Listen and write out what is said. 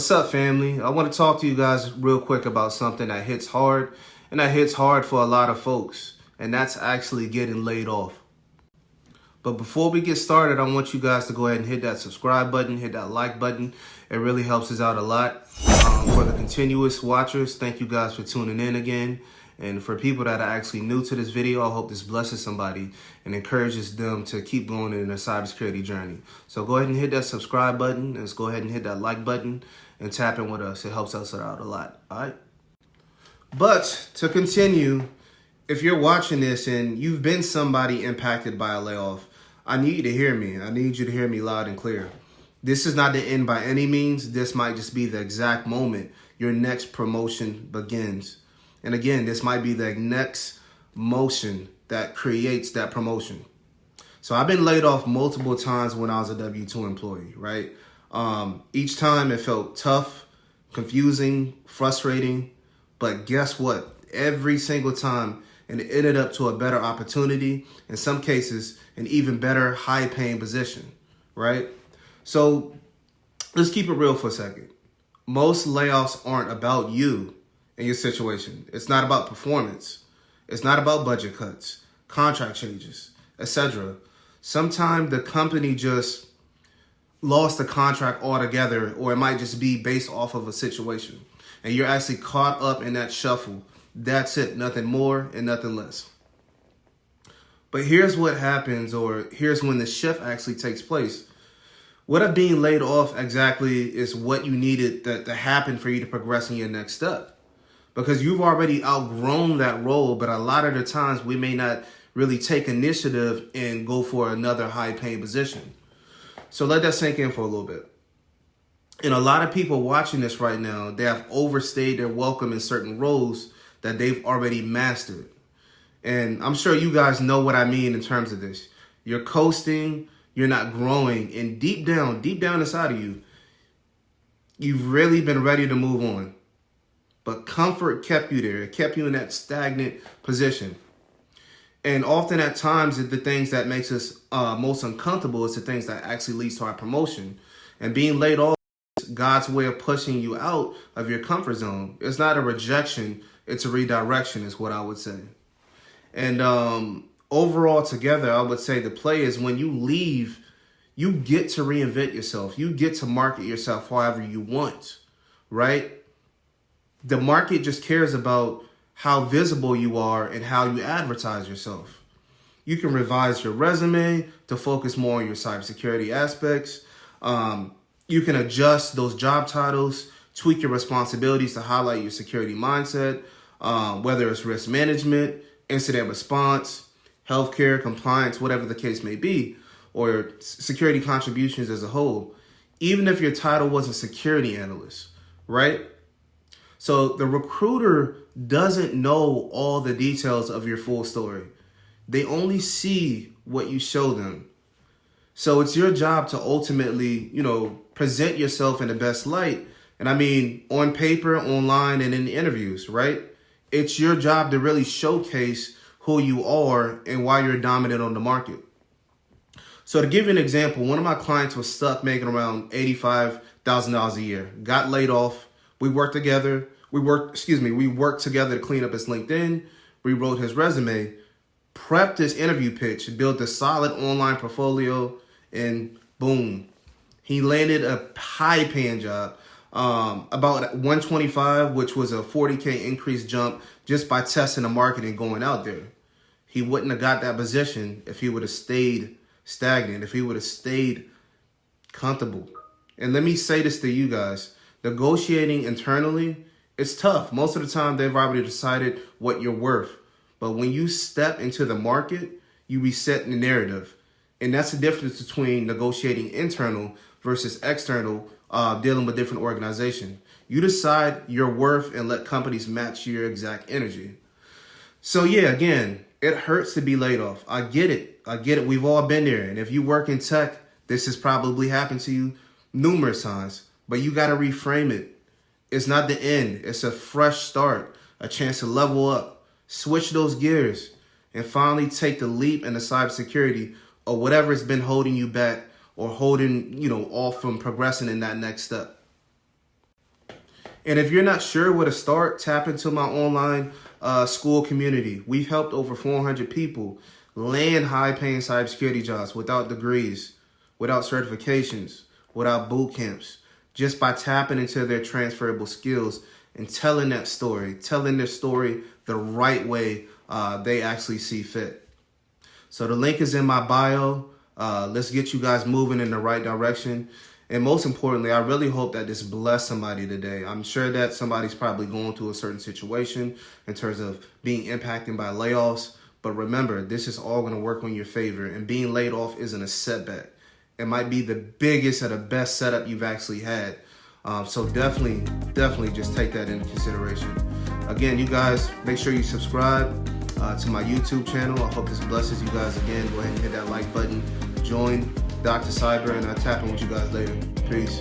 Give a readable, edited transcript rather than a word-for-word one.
What's up, family? I want to talk to you guys real quick about something that hits hard, and that hits hard for a lot of folks, and that's actually getting laid off. But before we get started, I want you guys to go ahead and hit that subscribe button, hit that like button. It really helps us out a lot. For the continuous watchers, thank you guys for tuning in again. And for people that are actually new to this video, I hope this blesses somebody and encourages them to keep going in their cybersecurity journey. So go ahead and hit that subscribe button. Let's go ahead and hit that like button and tap in with us. It helps us out a lot, all right? But to continue, if you're watching this and you've been somebody impacted by a layoff, I need you to hear me. I need you to hear me loud and clear. This is not the end by any means. This might just be the exact moment your next promotion begins. And again, this might be the next motion that creates that promotion. So I've been laid off multiple times when I was a W-2 employee, right? Each time it felt tough, confusing, frustrating. But guess what? Every single time, and it ended up to a better opportunity, in some cases, an even better high-paying position, right? So let's keep it real for a second. Most layoffs aren't about you and your situation. It's not about performance. It's not about budget cuts, contract changes, etc. Sometimes the company just lost the contract altogether, or it might just be based off of a situation. And you're actually caught up in that shuffle. That's it, nothing more and nothing less. But here's what happens, or here's when the shift actually takes place. What of being laid off exactly is what you needed to happen for you to progress in your next step. Because you've already outgrown that role, but a lot of the times we may not really take initiative and go for another high-paying position. So let that sink in for a little bit. And a lot of people watching this right now, they have overstayed their welcome in certain roles that they've already mastered. And I'm sure you guys know what I mean in terms of this. You're coasting, you're not growing, and deep down inside of you, you've really been ready to move on. But comfort kept you there. It kept you in that stagnant position. And often at times, the things that makes us most uncomfortable is the things that actually leads to our promotion. And being laid off is God's way of pushing you out of your comfort zone. It's not a rejection. It's a redirection is what I would say. And overall together, I would say the play is when you leave, you get to reinvent yourself. You get to market yourself however you want, right? The market just cares about how visible you are and how you advertise yourself. You can revise your resume to focus more on your cybersecurity aspects. You can adjust those job titles, tweak your responsibilities to highlight your security mindset, whether it's risk management, incident response, healthcare, compliance, whatever the case may be, or security contributions as a whole, even if your title wasn't security analyst, right? So the recruiter doesn't know all the details of your full story. They only see what you show them. So it's your job to ultimately, present yourself in the best light. And I mean, on paper, online, and in interviews, right? It's your job to really showcase who you are and why you're dominant on the market. So to give you an example, one of my clients was stuck making around $85,000 a year, got laid off. We worked together. We worked together to clean up his LinkedIn, rewrote his resume, prepped his interview pitch, built a solid online portfolio, and boom, he landed a high-paying job, about 125, which was a 40K increase jump just by testing the market and going out there. He wouldn't have got that position if he would have stayed stagnant, if he would have stayed comfortable. And let me say this to you guys. Negotiating internally, it's tough. Most of the time, they've already decided what you're worth. But when you step into the market, you reset the narrative. And that's the difference between negotiating internal versus external, dealing with different organizations. You decide your worth and let companies match your exact energy. So yeah, again, it hurts to be laid off. I get it. We've all been there. And if you work in tech, this has probably happened to you numerous times. But you got to reframe it. It's not the end. It's a fresh start, a chance to level up, switch those gears, and finally take the leap into cybersecurity or whatever has been holding you back or holding, off from progressing in that next step. And if you're not sure where to start, tap into my online school community. We've helped over 400 people land high-paying cybersecurity jobs without degrees, without certifications, without boot camps, just by tapping into their transferable skills and telling that story, telling their story the right way they actually see fit. So the link is in my bio. Let's get you guys moving in the right direction. And most importantly, I really hope that this bless somebody today. I'm sure that somebody's probably going through a certain situation in terms of being impacted by layoffs. But remember, this is all going to work on your favor. And being laid off isn't a setback. It might be the biggest or the best setup you've actually had. So definitely just take that into consideration. Again, you guys, make sure you subscribe to my YouTube channel. I hope this blesses you guys again. Go ahead and hit that like button. Join Dr. Cyber, and I'll tap in with you guys later. Peace.